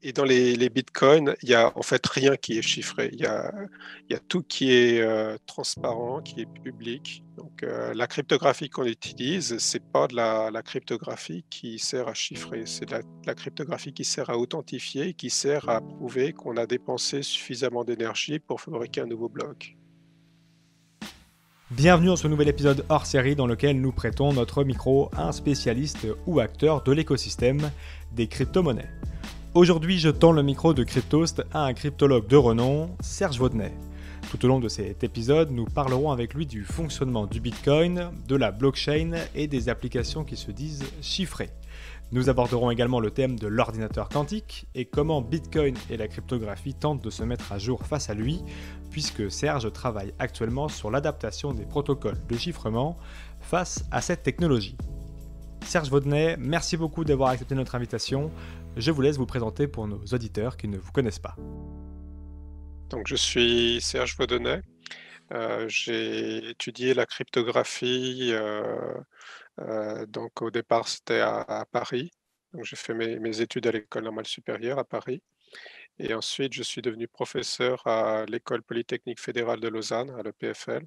Et dans les bitcoins, il y a en fait rien qui est chiffré. Il y a tout qui est transparent, qui est public. Donc la cryptographie qu'on utilise, c'est pas de la cryptographie qui sert à chiffrer, c'est de la cryptographie qui sert à authentifier, qui sert à prouver qu'on a dépensé suffisamment d'énergie pour fabriquer un nouveau bloc. Bienvenue dans ce nouvel épisode hors série dans lequel nous prêtons notre micro à un spécialiste ou acteur de l'écosystème des crypto-monnaies. Aujourd'hui, je tends le micro de Cryptost à un cryptologue de renom, Serge Vaudenay. Tout au long de cet épisode, nous parlerons avec lui du fonctionnement du Bitcoin, de la blockchain et des applications qui se disent chiffrées. Nous aborderons également le thème de l'ordinateur quantique et comment Bitcoin et la cryptographie tentent de se mettre à jour face à lui, puisque Serge travaille actuellement sur l'adaptation des protocoles de chiffrement face à cette technologie. Serge Vaudenay, merci beaucoup d'avoir accepté notre invitation. Je vous laisse vous présenter pour nos auditeurs qui ne vous connaissent pas. Donc je suis Serge Vaudenay. J'ai étudié la cryptographie. Donc au départ, c'était à Paris. Donc j'ai fait mes études à l'École normale supérieure à Paris. Et ensuite, je suis devenu professeur à l'École polytechnique fédérale de Lausanne, à l'EPFL,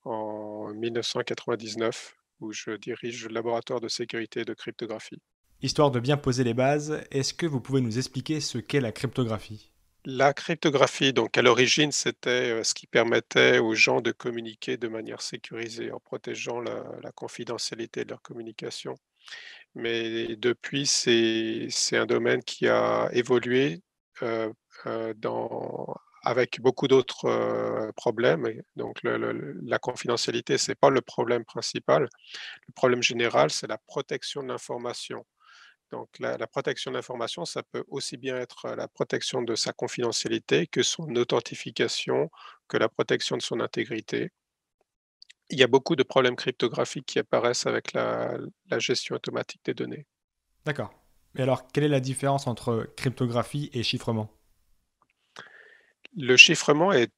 en 1999, où je dirige le laboratoire de sécurité et de cryptographie. Histoire de bien poser les bases, est-ce que vous pouvez nous expliquer ce qu'est la cryptographie ? La cryptographie, donc à l'origine, c'était ce qui permettait aux gens de communiquer de manière sécurisée en protégeant la confidentialité de leur communication. Mais depuis, c'est un domaine qui a évolué euh, avec beaucoup d'autres problèmes. Et donc, la confidentialité, ce n'est pas le problème principal. Le problème général, c'est la protection de l'information. Donc, la protection de l'information, ça peut aussi bien être la protection de sa confidentialité que son authentification, que la protection de son intégrité. Il y a beaucoup de problèmes cryptographiques qui apparaissent avec la gestion automatique des données. D'accord. Et alors, quelle est la différence entre cryptographie et chiffrement ? Le chiffrement est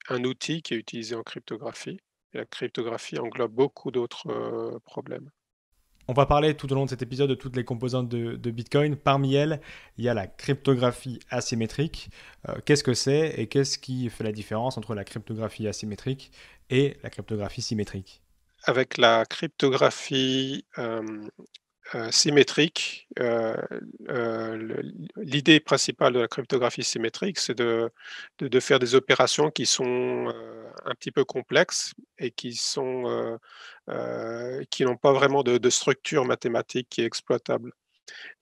un outil qui est utilisé en cryptographie. Et la cryptographie englobe beaucoup d'autres problèmes. On va parler tout au long de cet épisode de toutes les composantes de Bitcoin. Parmi elles, il y a la cryptographie asymétrique. Qu'est-ce que c'est et qu'est-ce qui fait la différence entre la cryptographie asymétrique et la cryptographie symétrique ? Avec la cryptographie symétrique, l'idée principale de la cryptographie symétrique, c'est de faire des opérations qui sont un petit peu complexes et qui n'ont pas vraiment de structure mathématique qui est exploitable.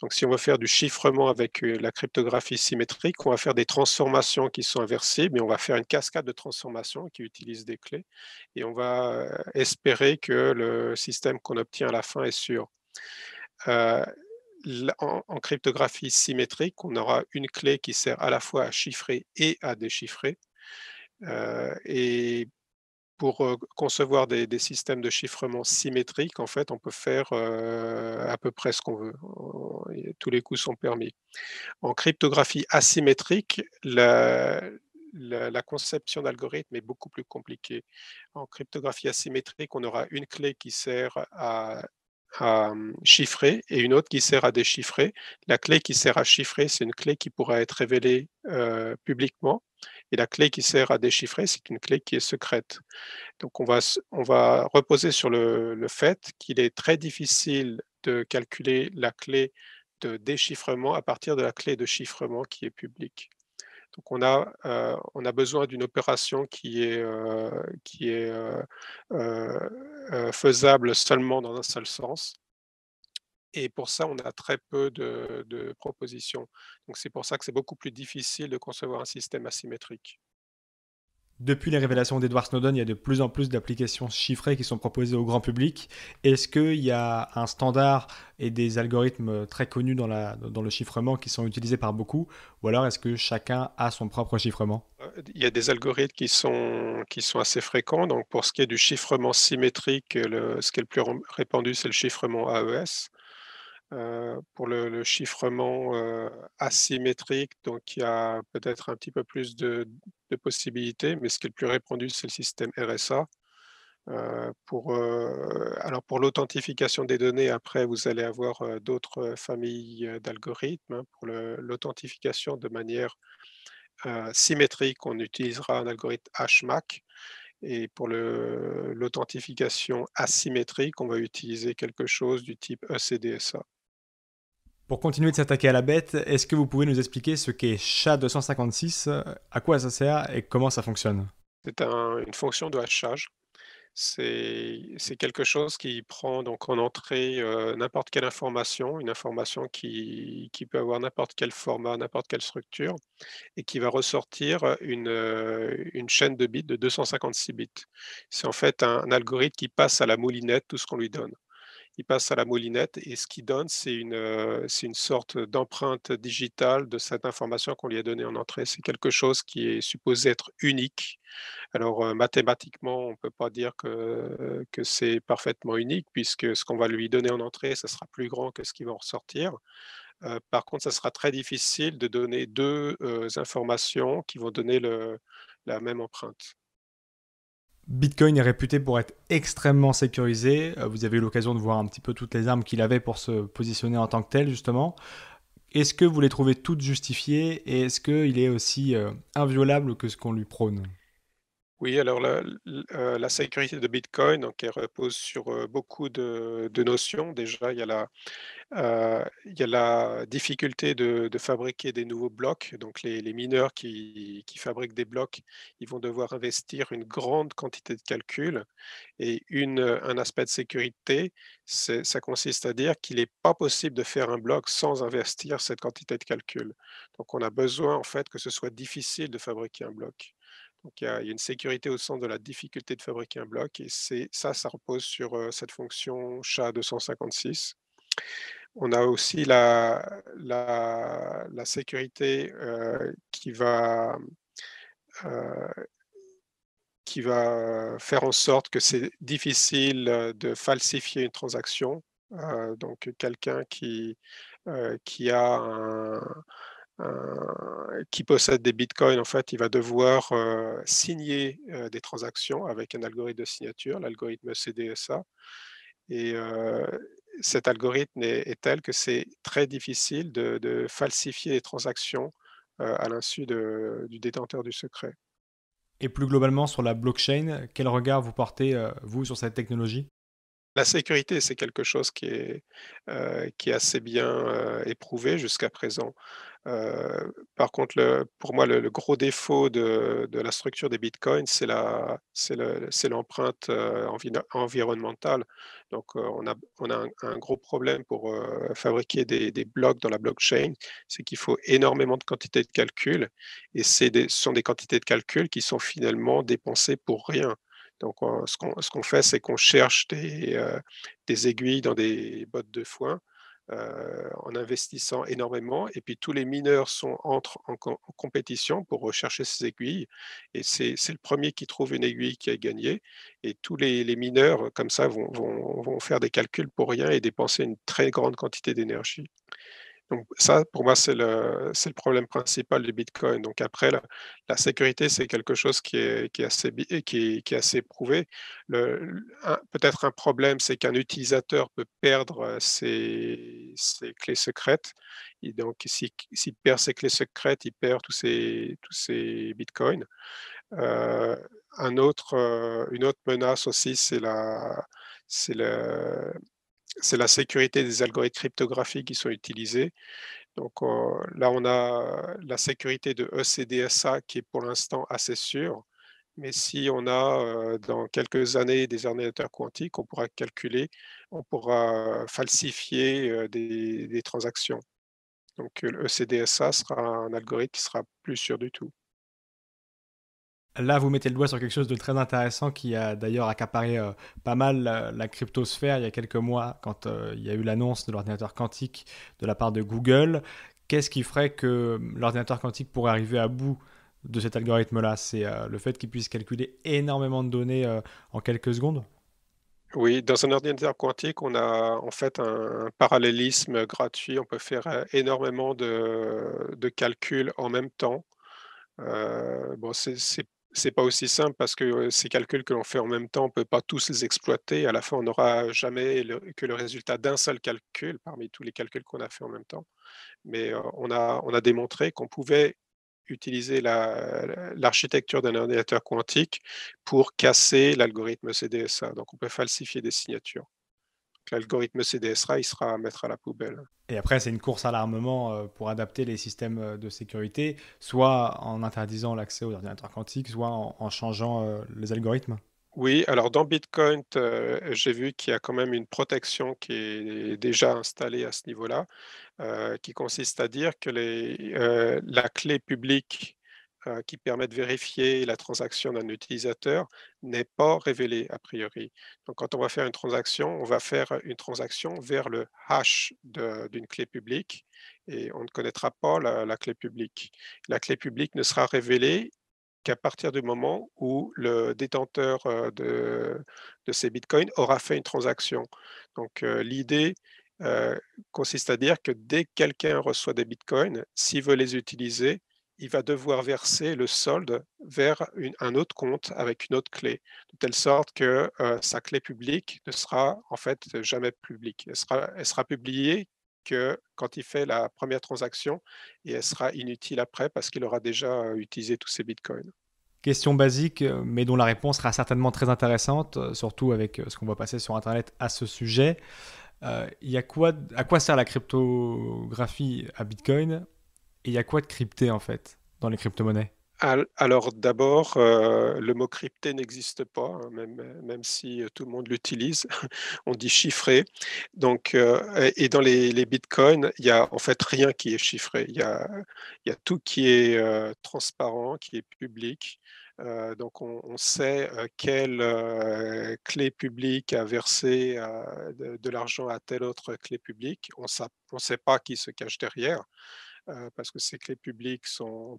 Donc, si on veut faire du chiffrement avec la cryptographie symétrique, on va faire des transformations qui sont inversibles et on va faire une cascade de transformations qui utilisent des clés et on va espérer que le système qu'on obtient à la fin est sûr. Euh, en cryptographie symétrique, on aura une clé qui sert à la fois à chiffrer et à déchiffrer. Et pour concevoir des systèmes de chiffrement symétriques, en fait, on peut faire à peu près ce qu'on veut. Tous les coups sont permis. En cryptographie asymétrique, la conception d'algorithme est beaucoup plus compliquée. En cryptographie asymétrique, on aura une clé qui sert à chiffrer et une autre qui sert à déchiffrer. La clé qui sert à chiffrer, c'est une clé qui pourra être révélée publiquement. Et la clé qui sert à déchiffrer, c'est une clé qui est secrète. Donc on va reposer sur le fait qu'il est très difficile de calculer la clé de déchiffrement à partir de la clé de chiffrement qui est publique. Donc on a besoin d'une opération qui est faisable seulement dans un seul sens. Et pour ça, on a très peu de propositions. Donc c'est pour ça que c'est beaucoup plus difficile de concevoir un système asymétrique. Depuis les révélations d'Edward Snowden, il y a de plus en plus d'applications chiffrées qui sont proposées au grand public. Est-ce qu'il y a un standard et des algorithmes très connus dans le chiffrement qui sont utilisés par beaucoup? Ou alors est-ce que chacun a son propre chiffrement? Il y a des algorithmes qui sont assez fréquents. Donc, pour ce qui est du chiffrement symétrique, ce qui est le plus répandu, c'est le chiffrement AES. Pour le chiffrement asymétrique, donc il y a peut-être un petit peu plus de possibilités, mais ce qui est le plus répandu, c'est le système RSA. Pour l'authentification des données, après, vous allez avoir, d'autres familles, d'algorithmes, hein. Pour l'authentification de manière, symétrique, on utilisera un algorithme HMAC et pour l'authentification asymétrique, on va utiliser quelque chose du type ECDSA. Pour continuer de s'attaquer à la bête, est-ce que vous pouvez nous expliquer ce qu'est SHA-256, à quoi ça sert et comment ça fonctionne? C'est une fonction de hachage. C'est quelque chose qui prend donc en entrée, n'importe quelle information, une information qui peut avoir n'importe quel format, n'importe quelle structure et qui va ressortir, une chaîne de bits de 256 bits. C'est en fait un algorithme qui passe à la moulinette tout ce qu'on lui donne. Il passe à la moulinette et ce qu'il donne, c'est une sorte d'empreinte digitale de cette information qu'on lui a donnée en entrée. C'est quelque chose qui est supposé être unique. Alors, mathématiquement, on ne peut pas dire que c'est parfaitement unique puisque ce qu'on va lui donner en entrée, ça sera plus grand que ce qui va en ressortir. Par contre, ça sera très difficile de donner 2 informations qui vont donner la même empreinte. Bitcoin est réputé pour être extrêmement sécurisé. Vous avez eu l'occasion de voir un petit peu toutes les armes qu'il avait pour se positionner en tant que tel, justement. Est-ce que vous les trouvez toutes justifiées et est-ce qu'il est aussi inviolable que ce qu'on lui prône? Oui, alors la sécurité de Bitcoin, donc elle repose sur, beaucoup de notions. Déjà, il y a la difficulté de fabriquer des nouveaux blocs. Donc les mineurs qui fabriquent des blocs, ils vont devoir investir une grande quantité de calcul et un aspect de sécurité, ça consiste à dire qu'il n'est pas possible de faire un bloc sans investir cette quantité de calcul. Donc on a besoin en fait que ce soit difficile de fabriquer un bloc. Donc il y a une sécurité au sens de la difficulté de fabriquer un bloc et ça repose sur, cette fonction SHA-256. On a aussi la sécurité, heu, qui va faire en sorte que c'est difficile, de falsifier une transaction. Donc quelqu'un qui a qui possède des bitcoins, en fait, il va devoir, signer, des transactions avec un algorithme de signature, l'algorithme CDSA et cet algorithme est tel que c'est très difficile de falsifier les transactions, à l'insu du détenteur du secret. Et plus globalement sur la blockchain, quel regard vous portez, vous, sur cette technologie? La sécurité, c'est quelque chose qui est assez bien, éprouvé jusqu'à présent. Par contre, pour moi, le gros défaut de la structure des bitcoins, c'est l'empreinte, environnementale. Donc, on a un gros problème pour, fabriquer des blocs dans la blockchain, c'est qu'il faut énormément de quantité de calcul et ce sont des quantités de calcul qui sont finalement dépensées pour rien. Donc, ce qu'on fait, c'est qu'on cherche des aiguilles dans des bottes de foin, en investissant énormément et puis tous les mineurs entrent en compétition pour rechercher ces aiguilles et c'est le premier qui trouve une aiguille qui a gagné et tous les mineurs, comme ça, vont faire des calculs pour rien et dépenser une très grande quantité d'énergie. Donc ça, pour moi, c'est le problème principal du bitcoin. Donc après la sécurité, c'est quelque chose qui est assez bi qui est assez prouvé. Peut-être un problème, c'est qu'un utilisateur peut perdre, ses clés secrètes et donc s'il perd ses clés secrètes, il perd tous ses bitcoins. Heu, une autre menace aussi, c'est le c'est la sécurité des algorithmes cryptographiques qui sont utilisés. Donc, là, on a la sécurité de ECDSA qui est pour l'instant assez sûre, mais si on a, dans quelques années des ordinateurs quantiques, on pourra falsifier, des transactions. Donc, le ECDSA sera un algorithme qui sera plus sûr du tout. Là, vous mettez le doigt sur quelque chose de très intéressant qui a d'ailleurs accaparé pas mal la cryptosphère il y a quelques mois quand il y a eu l'annonce de l'ordinateur quantique de la part de Google. Qu'est-ce qui ferait que l'ordinateur quantique pourrait arriver à bout de cet algorithme-là? C'est le fait qu'il puisse calculer énormément de données en quelques secondes? Oui, dans un ordinateur quantique, on a en fait un parallélisme gratuit. On peut faire, énormément de calculs en même temps. Bon, c'est pas aussi simple parce que, ces calculs que l'on fait en même temps, on peut pas tous les exploiter. À la fin, on n'aura jamais que le résultat d'un seul calcul parmi tous les calculs qu'on a fait en même temps. Mais, on a démontré qu'on pouvait utiliser l'architecture d'un ordinateur quantique pour casser l'algorithme CDSA. Donc on peut falsifier des signatures. Donc l'algorithme CDSA, il sera à mettre à la poubelle. Et après, c'est une course à l'armement pour adapter les systèmes de sécurité, soit en interdisant l'accès aux ordinateurs quantiques, soit en changeant les algorithmes. Oui, alors dans Bitcoin, j'ai vu qu'il y a quand même une protection qui est déjà installée à ce niveau-là, qui consiste à dire que la clé publique, qui permet de vérifier la transaction d'un utilisateur n'est pas révélée a priori. Donc quand on va faire une transaction, on va faire une transaction vers le hash d'une clé publique et on ne connaîtra pas la clé publique. La clé publique ne sera révélée qu'à partir du moment où le détenteur, de ces bitcoins aura fait une transaction. Donc, l'idée, heu, consiste à dire que dès que quelqu'un reçoit des bitcoins, s'il veut les utiliser, il va devoir verser le solde vers un autre compte avec une autre clé, de telle sorte que, sa clé publique ne sera en fait jamais publique. Elle sera publiée que quand il fait la première transaction et elle sera inutile après parce qu'il aura déjà, utilisé tous ses bitcoins. Question basique, mais dont la réponse sera certainement très intéressante, surtout avec ce qu'on voit passer sur Internet à ce sujet. À quoi sert la cryptographie à Bitcoin et il y a quoi de crypté en fait dans les crypto-monnaies? Alors d'abord, le mot crypté n'existe pas, hein, même si, tout le monde l'utilise. On dit chiffré. Donc, et dans les bitcoins, il y a en fait rien qui est chiffré. Il y a tout qui est, transparent, qui est public. Donc on sait, quelle, clé publique a versé, de l'argent à telle autre clé publique. On sait pas qui se cache derrière, parce que ces clés publiques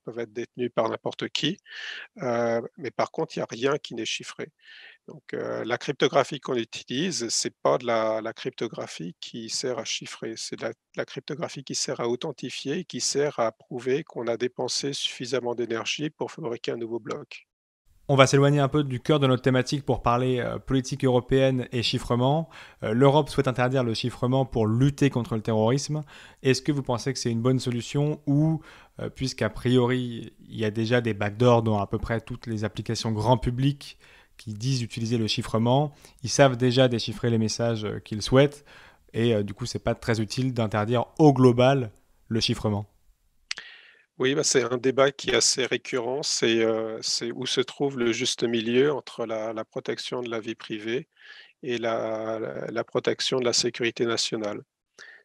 peuvent être détenues par n'importe qui. Mais par contre, il y a rien qui n'est chiffré. Donc, la cryptographie qu'on utilise, c'est pas de la cryptographie qui sert à chiffrer, c'est de la cryptographie qui sert à authentifier, qui sert à prouver qu'on a dépensé suffisamment d'énergie pour fabriquer un nouveau bloc. On va s'éloigner un peu du cœur de notre thématique pour parler politique européenne et chiffrement. L'Europe souhaite interdire le chiffrement pour lutter contre le terrorisme. Est-ce que vous pensez que c'est une bonne solution ou, puisqu'a priori il y a déjà des backdoors dans à peu près toutes les applications grand public qui disent utiliser le chiffrement, ils savent déjà déchiffrer les messages qu'ils souhaitent et du coup c'est pas très utile d'interdire au global le chiffrement. Oui, bah, c'est un débat qui est assez récurrent, c'est où se trouve le juste milieu entre la protection de la vie privée et la protection de la sécurité nationale.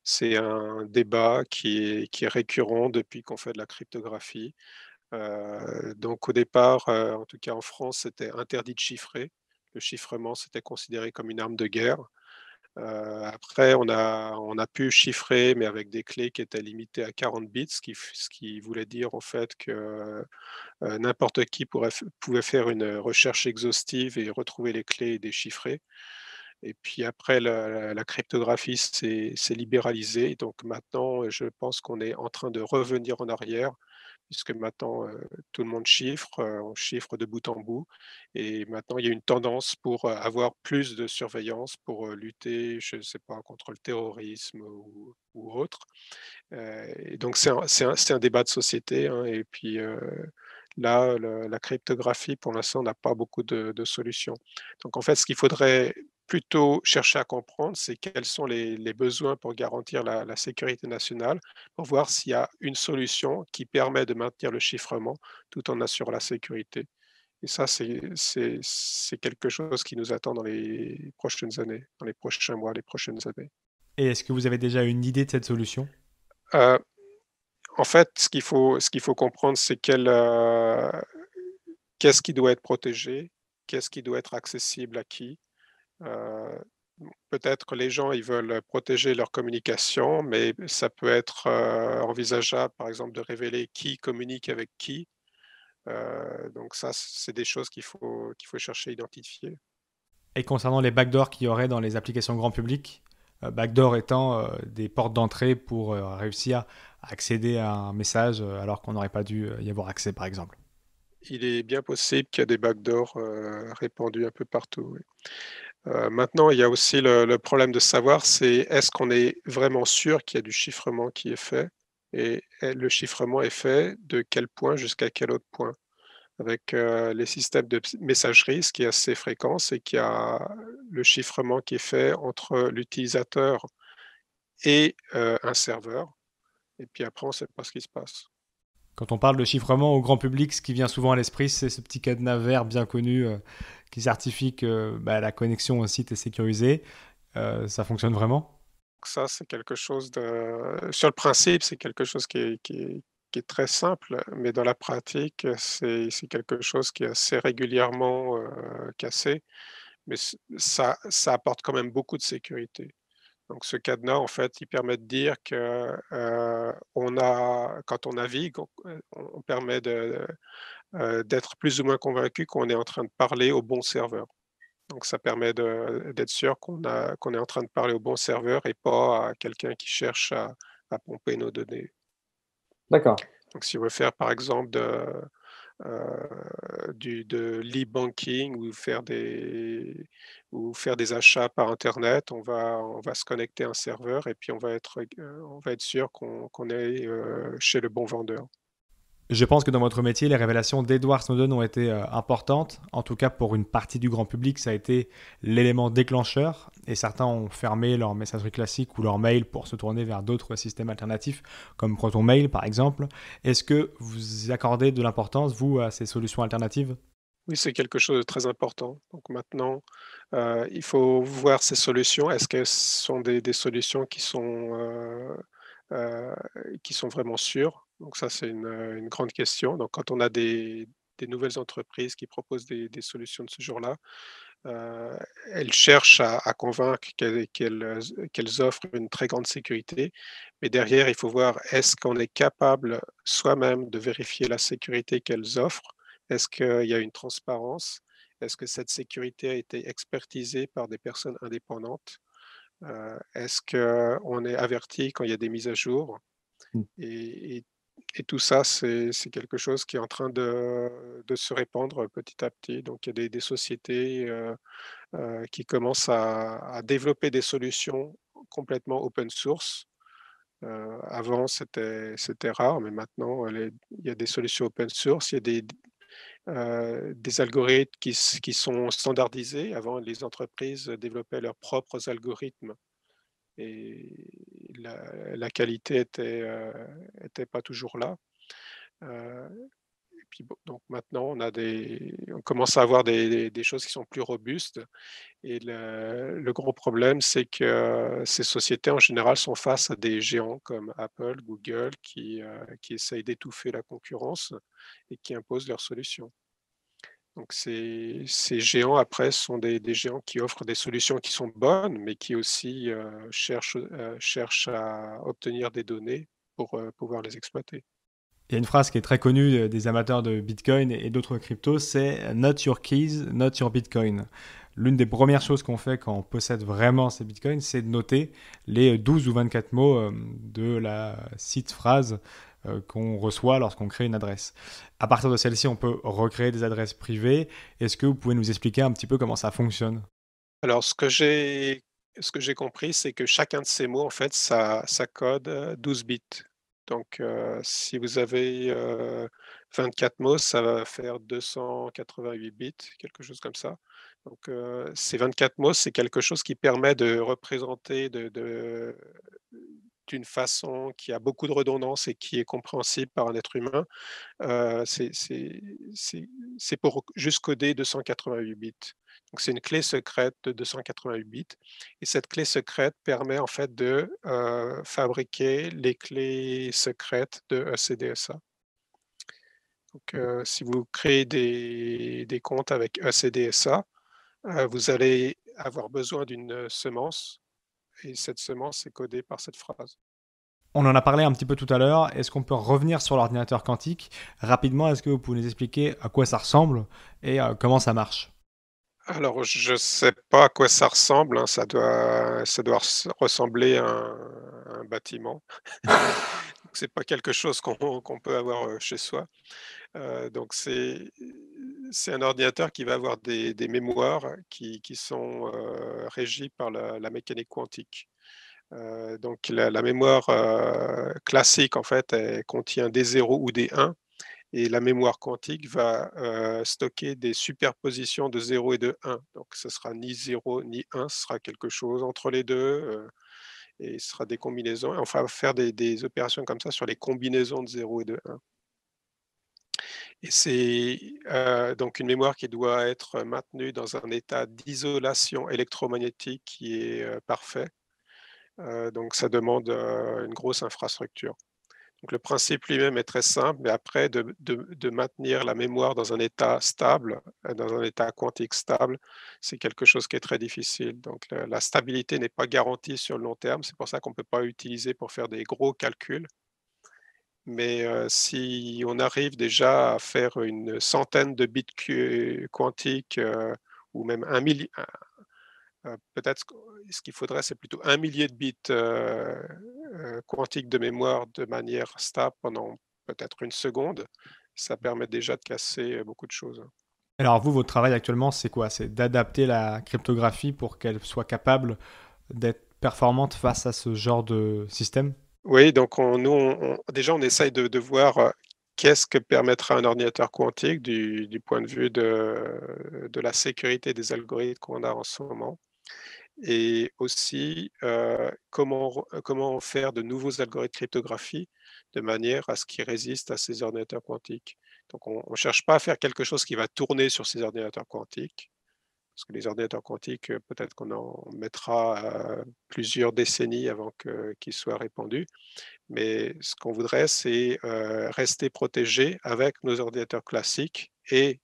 C'est un débat qui est récurrent depuis qu'on fait de la cryptographie. Donc au départ, en tout cas en France, c'était interdit de chiffrer. Le chiffrement, c'était considéré comme une arme de guerre. Après on a pu chiffrer, mais avec des clés qui étaient limitées à 40 bits, ce qui voulait dire en fait que, n'importe qui pouvait faire une recherche exhaustive et retrouver les clés et déchiffrer. Et puis après la cryptographie s'est libéralisée, donc maintenant, je pense qu'on est en train de revenir en arrière puisque maintenant, tout le monde chiffre, on chiffre de bout en bout et maintenant il y a une tendance pour, avoir plus de surveillance pour, lutter, je ne sais pas, contre le terrorisme ou autre. Et donc c'est un débat de société, hein et puis, là, la cryptographie pour l'instant n'a pas beaucoup de solutions. Donc en fait, ce qu'il faudrait plutôt chercher à comprendre, c'est quels sont les besoins pour garantir la sécurité nationale, pour voir s'il y a une solution qui permet de maintenir le chiffrement tout en assurant la sécurité. Et ça, c'est quelque chose qui nous attend dans les prochaines années, dans les prochains mois, les prochaines années. Et est-ce que vous avez déjà une idée de cette solution? Heu, En fait, ce qu'il faut comprendre, c'est qu'est-ce qui doit être protégé? Qu'est-ce qui doit être accessible à qui? Heu, Peut-être que les gens, ils veulent protéger leur communication, mais ça peut être, envisageable, par exemple, de révéler qui communique avec qui. Donc ça, c'est des choses qu'il faut chercher à identifier. Et concernant les backdoors qu'il y aurait dans les applications grand public, backdoor étant des portes d'entrée pour réussir à accéder à un message alors qu'on n'aurait pas dû y avoir accès par exemple. il est bien possible qu'il y a des backdoors, répandus un peu partout, oui. Maintenant, il y a aussi le problème de savoir, c'est est-ce qu'on est vraiment sûr qu'il y a du chiffrement qui est fait? Et le chiffrement est fait de quel point jusqu'à quel autre point? Avec, les systèmes de messagerie, ce qui est assez fréquent, c'est qu'il y a le chiffrement qui est fait entre l'utilisateur et un serveur et puis après on ne sait pas ce qui se passe. Quand on parle de chiffrement au grand public, ce qui vient souvent à l'esprit, c'est ce petit cadenas vert bien connu qui certifie que la connexion au site est sécurisée. Ça fonctionne vraiment? Ça, c'est quelque chose de sur le principe, c'est quelque chose qui est très simple, mais dans la pratique, c'est quelque chose qui est assez régulièrement, cassé, mais ça apporte quand même beaucoup de sécurité. Donc ce cadenas, en fait, il permet de dire que, on a quand on navigue, on permet d'être plus ou moins convaincu qu'on est en train de parler au bon serveur. Donc ça permet d'être sûr qu'on est en train de parler au bon serveur et pas à quelqu'un qui cherche à pomper nos données. D'accord. Donc si on veut faire par exemple de l'e-banking ou faire des achats par internet, on va se connecter à un serveur et puis on va être sûr qu'on est, chez le bon vendeur. Je pense que dans votre métier, les révélations d'Edward Snowden ont été importantes. En tout cas, pour une partie du grand public, ça a été l'élément déclencheur. Et certains ont fermé leur messagerie classique ou leur mail pour se tourner vers d'autres systèmes alternatifs, comme ProtonMail par exemple. Est-ce que vous accordez de l'importance, vous, à ces solutions alternatives? Oui, c'est quelque chose de très important. Donc maintenant, il faut voir ces solutions. Est-ce que ce sont des solutions heu, qui sont vraiment sûres? Donc ça, c'est une grande question. Donc quand on a des nouvelles entreprises qui proposent des solutions de ce genre-là, heu, elles cherchent à convaincre qu'elles offrent une très grande sécurité. Mais derrière, il faut voir, est-ce qu'on est capable soi-même de vérifier la sécurité qu'elles offrent? Est-ce qu'il y a une transparence? Est-ce que cette sécurité a été expertisée par des personnes indépendantes? Est-ce qu'on est averti quand il y a des mises à jour? Mm. Et tout ça, c'est quelque chose qui est en train de se répandre petit à petit. Donc il y a des sociétés, qui commencent à développer des solutions complètement open source. Avant, c'était rare, mais maintenant, il y a des solutions open source, il y a des algorithmes qui sont standardisés. Avant, les entreprises développaient leurs propres algorithmes et la qualité était pas toujours là. Et puis bon, donc maintenant, on commence à avoir des choses qui sont plus robustes. Et le gros problème, c'est que ces sociétés, en général, sont face à des géants comme Apple, Google, qui essayent d'étouffer la concurrence et qui imposent leurs solutions. Donc ces géants, après, sont des géants qui offrent des solutions qui sont bonnes, mais qui aussi, cherchent à obtenir des données pour, pouvoir les exploiter. Il y a une phrase qui est très connue des amateurs de Bitcoin et d'autres cryptos, c'est Not your keys, not your Bitcoin. L'une des premières choses qu'on fait quand on possède vraiment ces Bitcoins, c'est de noter les 12 ou 24 mots de la site phrase qu'on reçoit lorsqu'on crée une adresse. À partir de celle-ci, on peut recréer des adresses privées. Est-ce que vous pouvez nous expliquer un petit peu comment ça fonctionne? Alors ce que j'ai compris, c'est que chacun de ces mots, en fait, ça code, 12 bits. Donc, si vous avez, 24 mots, ça va faire 288 bits, quelque chose comme ça. Donc, ces 24 mots, c'est quelque chose qui permet de représenter d'une façon qui a beaucoup de redondance et qui est compréhensible par un être humain. C'est pour juste coder 288 bits. Donc c'est une clé secrète de 288 bits et cette clé secrète permet en fait de, fabriquer les clés secrètes de ECDSA. Donc, si vous créez des comptes avec ECDSA, vous allez avoir besoin d'une semence et cette semence est codée par cette phrase. On en a parlé un petit peu tout à l'heure. Est-ce qu'on peut revenir sur l'ordinateur quantique? Rapidement, est-ce que vous pouvez nous expliquer à quoi ça ressemble et comment ça marche? Alors, je sais pas à quoi ça ressemble, hein, ça doit ressembler à un bâtiment. Donc c'est pas quelque chose qu'on peut avoir, chez soi. Donc c'est un ordinateur qui va avoir des mémoires qui sont, régies par la mécanique quantique. Donc la mémoire, classique en fait, elle contient des zéros ou des 1 et la mémoire quantique va, stocker des superpositions de 0 et de 1. Donc ce sera ni 0 ni 1, ce sera quelque chose entre les 2, et ce sera des combinaisons et on va faire des opérations comme ça sur les combinaisons de 0 et de 1. Et c'est, donc une mémoire qui doit être maintenue dans un état d'isolation électromagnétique qui est, parfait. Donc ça demande, une grosse infrastructure. Donc le principe lui-même est très simple, mais après de maintenir la mémoire dans un état stable, dans un état quantique stable, c'est quelque chose qui est très difficile. Donc la stabilité n'est pas garantie sur le long terme, c'est pour ça qu'on ne peut pas l'utiliser pour faire des gros calculs. Mais si on arrive déjà à faire une centaine de bits quantiques, ou même un milli peut-être ce qu'il faudrait, c'est plutôt 1 millier de bits, quantiques de mémoire de manière stable pendant peut-être une seconde. Ça permet déjà de casser, beaucoup de choses. Alors vous, votre travail actuellement, c'est quoi? C'est d'adapter la cryptographie pour qu'elle soit capable d'être performante face à ce genre de système? Oui, donc déjà, on essaye de voir, qu'est-ce que permettra un ordinateur quantique du point de vue de la sécurité des algorithmes qu'on a en ce moment. Et aussi, comment faire de nouveaux algorithmes de cryptographie de manière à ce qu'ils résistent à ces ordinateurs quantiques. Donc on ne cherche pas à faire quelque chose qui va tourner sur ces ordinateurs quantiques, parce que les ordinateurs quantiques, peut-être qu'on en mettra, plusieurs décennies avant qu'ils soient répandus. Mais ce qu'on voudrait, c'est, rester protégé avec nos ordinateurs classiques et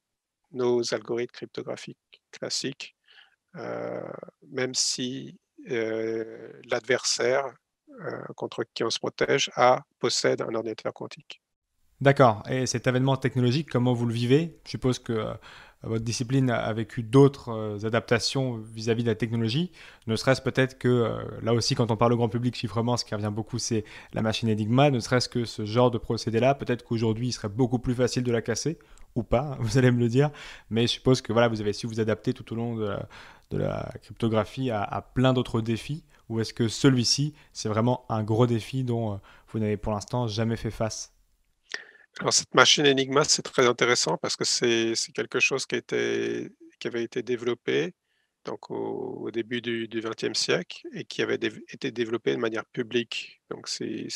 nos algorithmes cryptographiques classiques. Heu, Même si, l'adversaire, contre qui on se protège possède un ordinateur quantique. D'accord. Et cet avènement technologique, comment vous le vivez? Je suppose que votre discipline a vécu d'autres adaptations vis-à-vis de la technologie. Ne serait-ce peut-être que, là aussi, quand on parle au grand public chiffrement, ce qui revient beaucoup, c'est la machine Enigma. Ne serait-ce que ce genre de procédé-là, peut-être qu'aujourd'hui, il serait beaucoup plus facile de la casser, ou pas, vous allez me le dire. Mais je suppose que voilà, vous avez su vous adapter tout au long de la cryptographie à plein d'autres défis. Ou est-ce que celui-ci, c'est vraiment un gros défi dont vous n'avez pour l'instant jamais fait face? Alors cette machine Enigma, c'est très intéressant parce que c'est quelque chose qui avait été développé donc au début du XXe siècle et qui avait été développé de manière publique. Donc c'est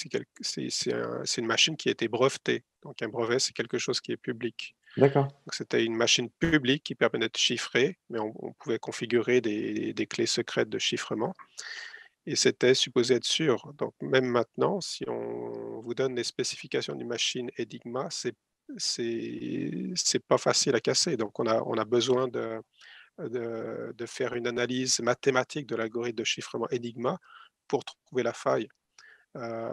une machine qui a été brevetée. Donc un brevet, c'est quelque chose qui est public. D'accord. Donc c'était une machine publique qui permettait de chiffrer, mais on pouvait configurer des clés secrètes de chiffrement et c'était supposé être sûr. Donc même maintenant, si on vous donne les spécifications d'une machine Enigma, c'est pas facile à casser. Donc on a besoin de faire une analyse mathématique de l'algorithme de chiffrement Enigma pour trouver la faille. Heu,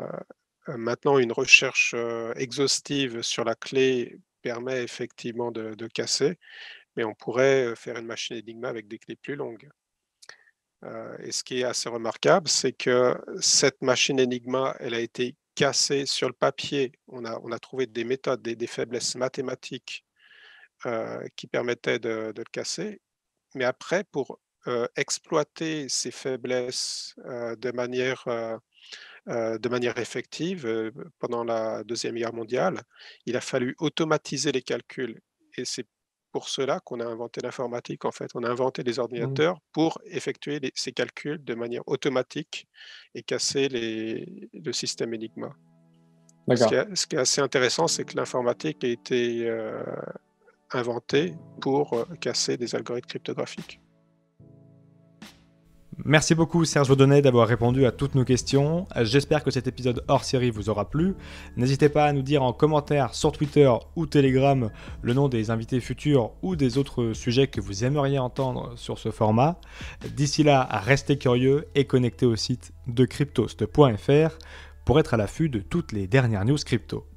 Maintenant une recherche, exhaustive sur la clé permet effectivement de casser, mais on pourrait, faire une machine Enigma avec des clés plus longues. Et ce qui est assez remarquable, c'est que cette machine Enigma, elle a été cassée sur le papier. On a trouvé des méthodes, des faiblesses mathématiques, qui permettaient de le casser. Mais après pour, exploiter ces faiblesses, de manière effective, pendant la Deuxième Guerre mondiale, il a fallu automatiser les calculs et c'est pour cela qu'on a inventé l'informatique, en fait. On a inventé les Mmh. ordinateurs pour effectuer ces calculs de manière automatique et casser le système Enigma. D'accord. Ce qui est assez intéressant, c'est que l'informatique a été, inventée pour, casser des algorithmes cryptographiques. Merci beaucoup Serge Audonnet d'avoir répondu à toutes nos questions. J'espère que cet épisode hors série vous aura plu. N'hésitez pas à nous dire en commentaire sur Twitter ou Telegram le nom des invités futurs ou des autres sujets que vous aimeriez entendre sur ce format. D'ici là, restez curieux et connectez au site de cryptost.fr pour être à l'affût de toutes les dernières news crypto.